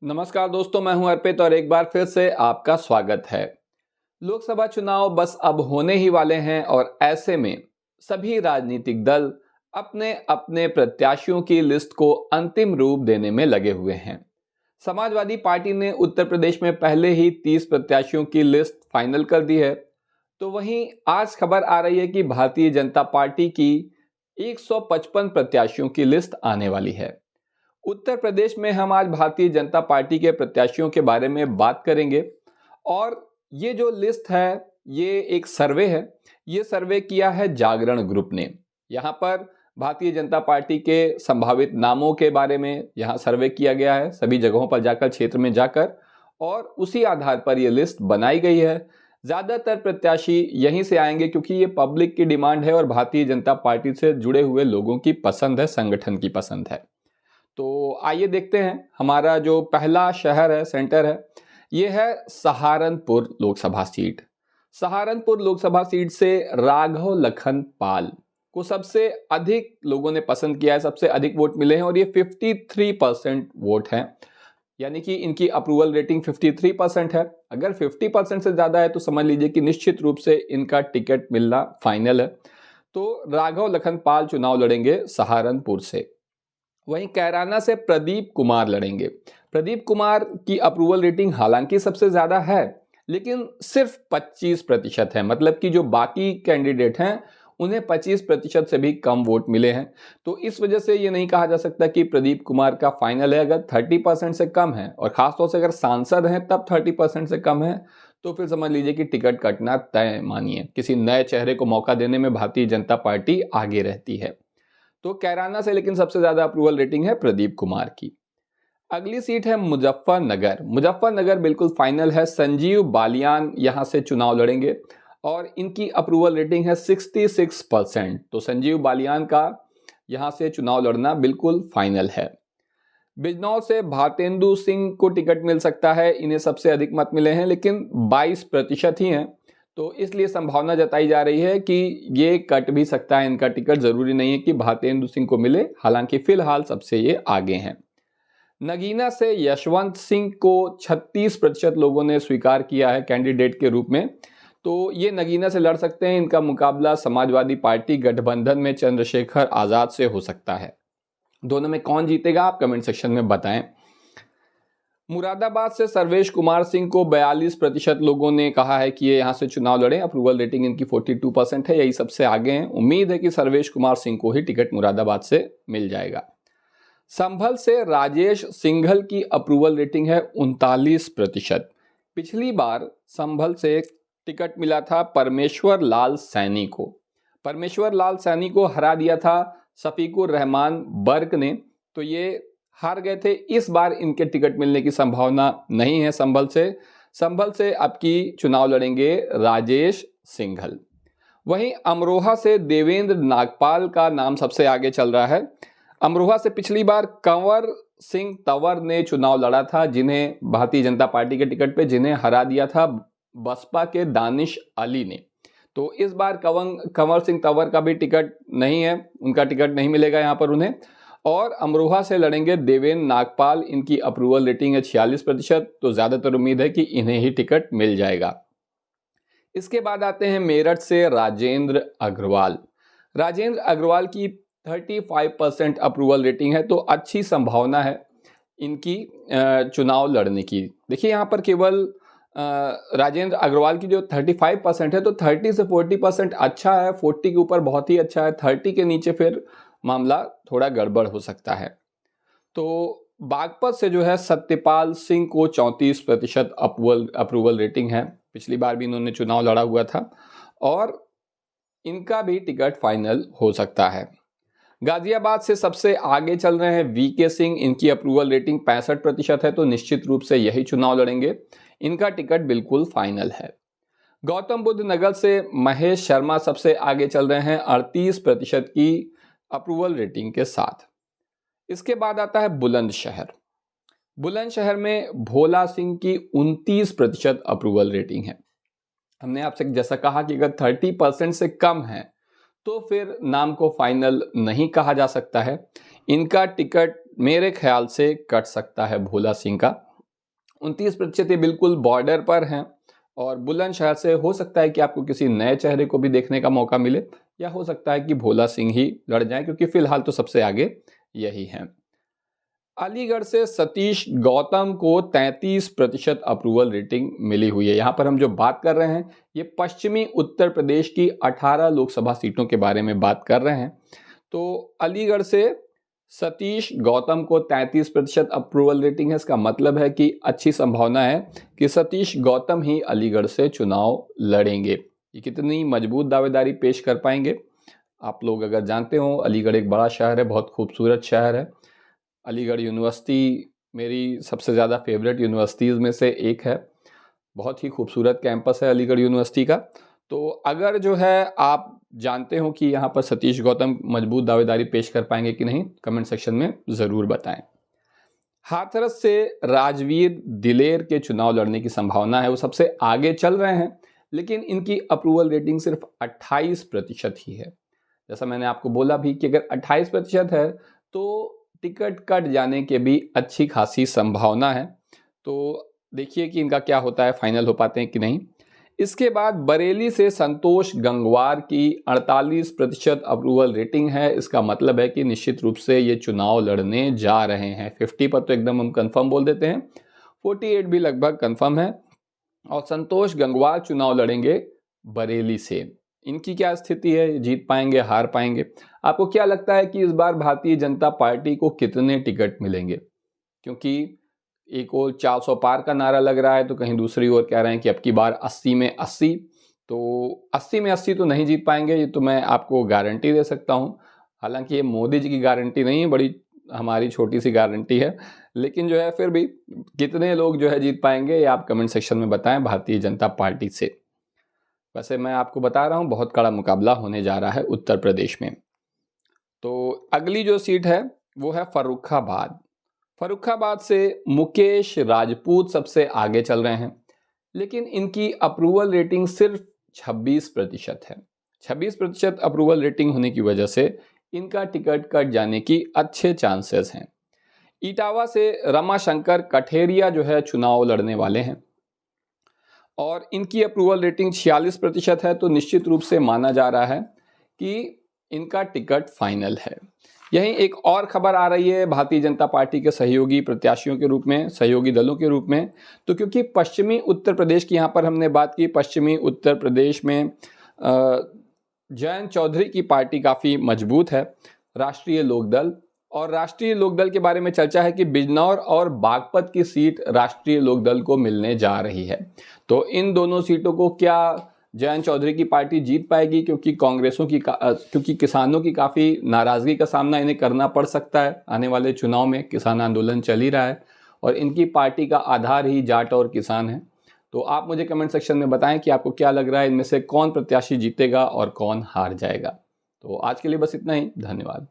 नमस्कार दोस्तों, मैं हूं अर्पित और एक बार फिर से आपका स्वागत है। लोकसभा चुनाव बस अब होने ही वाले हैं और ऐसे में सभी राजनीतिक दल अपने अपने प्रत्याशियों की लिस्ट को अंतिम रूप देने में लगे हुए हैं। समाजवादी पार्टी ने उत्तर प्रदेश में पहले ही 30 प्रत्याशियों की लिस्ट फाइनल कर दी है। तो वहीं आज खबर आ रही है कि भारतीय जनता पार्टी की 155 प्रत्याशियों की लिस्ट आने वाली है। उत्तर प्रदेश में हम आज भारतीय जनता पार्टी के प्रत्याशियों के बारे में बात करेंगे और ये जो लिस्ट है ये एक सर्वे है। ये सर्वे किया है जागरण ग्रुप ने। यहाँ पर भारतीय जनता पार्टी के संभावित नामों के बारे में यहाँ सर्वे किया गया है, सभी जगहों पर जाकर, क्षेत्र में जाकर, और उसी आधार पर यह लिस्ट बनाई गई है। ज्यादातर प्रत्याशी यहीं से आएंगे क्योंकि ये पब्लिक की डिमांड है और भारतीय जनता पार्टी से जुड़े हुए लोगों की पसंद है, संगठन की पसंद है। तो आइए देखते हैं। हमारा जो पहला शहर है, सेंटर है, ये है सहारनपुर लोकसभा सीट। सहारनपुर लोकसभा सीट से राघव लखन पाल को सबसे अधिक लोगों ने पसंद किया है, सबसे अधिक वोट मिले हैं और ये 53% वोट हैं, यानी कि इनकी अप्रूवल रेटिंग 53% है। अगर 50% से ज्यादा है तो समझ लीजिए कि निश्चित रूप से इनका टिकट मिलना फाइनल है। तो राघव लखन पाल चुनाव लड़ेंगे सहारनपुर से। वहीं कैराना से प्रदीप कुमार लड़ेंगे। प्रदीप कुमार की अप्रूवल रेटिंग हालांकि सबसे ज्यादा है, लेकिन सिर्फ 25% है। मतलब कि जो बाकी कैंडिडेट हैं उन्हें 25% से भी कम वोट मिले हैं। तो इस वजह से ये नहीं कहा जा सकता कि प्रदीप कुमार का फाइनल है। अगर 30% से कम है और खासतौर से अगर सांसद हैं तब 30% से कम है तो फिर समझ लीजिए कि टिकट कटना तय मानिए। किसी नए चेहरे को मौका देने में भारतीय जनता पार्टी आगे रहती है। तो कैराना से लेकिन सबसे ज्यादा अप्रूवल रेटिंग है प्रदीप कुमार की। अगली सीट है मुजफ्फरनगर। मुजफ्फरनगर बिल्कुल फाइनल है। संजीव बालियान यहां से चुनाव लड़ेंगे और इनकी अप्रूवल रेटिंग है 66%। तो संजीव बालियान का यहां से चुनाव लड़ना बिल्कुल फाइनल है। बिजनौर से भारतेंदु सिंह को टिकट मिल सकता है। इन्हें सबसे अधिक मत मिले हैं, लेकिन 22% ही हैं। तो इसलिए संभावना जताई जा रही है कि ये कट भी सकता है इनका टिकट। जरूरी नहीं है कि भारतेंदु सिंह को मिले, हालांकि फिलहाल सबसे ये आगे हैं। नगीना से यशवंत सिंह को 36% लोगों ने स्वीकार किया है कैंडिडेट के रूप में। तो ये नगीना से लड़ सकते हैं। इनका मुकाबला समाजवादी पार्टी गठबंधन में चंद्रशेखर आजाद से हो सकता है। दोनों में कौन जीतेगा आप कमेंट सेक्शन में बताएं। मुरादाबाद से सर्वेश कुमार सिंह को 42% लोगों ने कहा है कि ये यहां से चुनाव लड़ें। अप्रूवल रेटिंग इनकी 42% है, यही सबसे आगे हैं। उम्मीद है कि सर्वेश कुमार सिंह को ही टिकट मुरादाबाद से मिल जाएगा। संभल से राजेश सिंघल की अप्रूवल रेटिंग है 39%। पिछली बार संभल से टिकट मिला था परमेश्वर लाल सैनी को। परमेश्वर लाल सैनी को हरा दिया था शफीकुर रहमान बर्क ने, तो ये हार गए थे। इस बार इनके टिकट मिलने की संभावना नहीं है। संभल से अब की चुनाव लड़ेंगे राजेश सिंघल। वहीं अमरोहा से देवेंद्र नागपाल का नाम सबसे आगे चल रहा है। अमरोहा से पिछली बार कंवर सिंह तंवर ने चुनाव लड़ा था, जिन्हें भारतीय जनता पार्टी के टिकट पे जिन्हें हरा दिया था बसपा के दानिश अली ने। तो इस बार कंवर सिंह तंवर का भी टिकट नहीं है, उनका टिकट नहीं मिलेगा यहाँ पर उन्हें। और अमरोहा से लड़ेंगे देवेंद्र नागपाल। इनकी अप्रूवल रेटिंग है 46%। तो ज्यादातर उम्मीद है कि इन्हें ही टिकट मिल जाएगा। इसके बाद आते हैं मेरठ से राजेंद्र अग्रवाल। राजेंद्र अग्रवाल की 35% अप्रूवल रेटिंग है, तो अच्छी संभावना है इनकी चुनाव लड़ने की। देखिए यहाँ पर केवल राजेंद्र अग्रवाल की जो 35% है, तो 30 से 40% अच्छा है। 40 के ऊपर बहुत ही अच्छा है। 30 के नीचे फिर मामला थोड़ा गड़बड़ हो सकता है। तो बागपत से जो है सत्यपाल सिंह को 34% अप्रूवल रेटिंग है। पिछली बार भी इन्होंने चुनाव लड़ा हुआ था और इनका भी टिकट फाइनल हो सकता है। गाजियाबाद से सबसे आगे चल रहे हैं वीके सिंह। इनकी अप्रूवल रेटिंग 65% है, तो निश्चित रूप से यही चुनाव लड़ेंगे। इनका टिकट बिल्कुल फाइनल है। गौतम बुद्ध नगर से महेश शर्मा सबसे आगे चल रहे हैं 38% की अप्रूवल रेटिंग के साथ। इसके बाद आता है बुलंदशहर। बुलंदशहर में भोला सिंह की 29% अप्रूवल रेटिंग है। हमने आपसे जैसा कहा कि अगर 30% से कम है तो फिर नाम को फाइनल नहीं कहा जा सकता है। इनका टिकट मेरे ख्याल से कट सकता है भोला सिंह का। 29% ये बिल्कुल बॉर्डर पर हैं और बुलंदशहर से हो सकता है कि आपको किसी नए चेहरे को भी देखने का मौका मिले या हो सकता है कि भोला सिंह ही लड़ जाएं, क्योंकि फिलहाल तो सबसे आगे यही हैं। अलीगढ़ से सतीश गौतम को 33% अप्रूवल रेटिंग मिली हुई है। यहाँ पर हम जो बात कर रहे हैं ये पश्चिमी उत्तर प्रदेश की 18 लोकसभा सीटों के बारे में बात कर रहे हैं। तो अलीगढ़ से सतीश गौतम को 33% अप्रूवल रेटिंग है। इसका मतलब है कि अच्छी संभावना है कि सतीश गौतम ही अलीगढ़ से चुनाव लड़ेंगे। ये कितनी मजबूत दावेदारी पेश कर पाएंगे? आप लोग अगर जानते हो, अलीगढ़ एक बड़ा शहर है, बहुत खूबसूरत शहर है। अलीगढ़ यूनिवर्सिटी मेरी सबसे ज़्यादा फेवरेट यूनिवर्सिटीज़ में से एक है। बहुत ही खूबसूरत कैंपस है अलीगढ़ यूनिवर्सिटी का। तो अगर जो है आप जानते हो कि यहाँ पर सतीश गौतम मजबूत दावेदारी पेश कर पाएंगे कि नहीं, कमेंट सेक्शन में ज़रूर बताएं। हाथरस से राजवीर दिलेर के चुनाव लड़ने की संभावना है। वो सबसे आगे चल रहे हैं, लेकिन इनकी अप्रूवल रेटिंग सिर्फ 28% ही है। जैसा मैंने आपको बोला भी कि अगर 28% है तो टिकट कट जाने के भी अच्छी खासी संभावना है। तो देखिए कि इनका क्या होता है, फाइनल हो पाते हैं कि नहीं। इसके बाद बरेली से संतोष गंगवार की 48% अप्रूवल रेटिंग है। इसका मतलब है कि निश्चित रूप से ये चुनाव लड़ने जा रहे हैं। 50 पर तो एकदम हम कंफर्म बोल देते हैं, 48 भी लगभग कंफर्म है। और संतोष गंगवार चुनाव लड़ेंगे बरेली से। इनकी क्या स्थिति है, जीत पाएंगे, हार पाएंगे? आपको क्या लगता है कि इस बार भारतीय जनता पार्टी को कितने टिकट मिलेंगे? क्योंकि एक ओर 400 पार का नारा लग रहा है, तो कहीं दूसरी ओर कह रहे हैं कि अब की बार 80 में 80। तो 80 में 80 तो नहीं जीत पाएंगे, ये तो मैं आपको गारंटी दे सकता हूँ। हालांकि ये मोदी जी की गारंटी नहीं है, बड़ी हमारी छोटी सी गारंटी है, लेकिन जो है फिर भी कितने लोग जो है जीत पाएंगे ये आप कमेंट सेक्शन में बताएं भारतीय जनता पार्टी से। वैसे मैं आपको बता रहा हूँ बहुत कड़ा मुकाबला होने जा रहा है उत्तर प्रदेश में। तो अगली जो सीट है वो है फर्रुखाबाद। फर्रुखाबाद से मुकेश राजपूत सबसे आगे चल रहे हैं, लेकिन इनकी अप्रूवल रेटिंग सिर्फ 26% है। 26% अप्रूवल रेटिंग होने की वजह से इनका टिकट कट जाने की अच्छे चांसेस हैं। इटावा से रमाशंकर कठेरिया जो है चुनाव लड़ने वाले हैं और इनकी अप्रूवल रेटिंग 46% है। तो निश्चित रूप से माना जा रहा है कि इनका टिकट फाइनल है। यहीं एक और खबर आ रही है भारतीय जनता पार्टी के सहयोगी प्रत्याशियों के रूप में, सहयोगी दलों के रूप में। तो क्योंकि पश्चिमी उत्तर प्रदेश की यहाँ पर हमने बात की, पश्चिमी उत्तर प्रदेश में जयंत चौधरी की पार्टी काफ़ी मजबूत है, राष्ट्रीय लोकदल। और राष्ट्रीय लोकदल के बारे में चर्चा है कि बिजनौर और बागपत की सीट राष्ट्रीय लोकदल को मिलने जा रही है। तो इन दोनों सीटों को क्या जयंत चौधरी की पार्टी जीत पाएगी? क्योंकि किसानों की काफ़ी नाराज़गी का सामना इन्हें करना पड़ सकता है। आने वाले चुनाव में किसान आंदोलन चल ही रहा है और इनकी पार्टी का आधार ही जाट और किसान है। तो आप मुझे कमेंट सेक्शन में बताएं कि आपको क्या लग रहा है, इनमें से कौन प्रत्याशी जीतेगा और कौन हार जाएगा। तो आज के लिए बस इतना ही, धन्यवाद।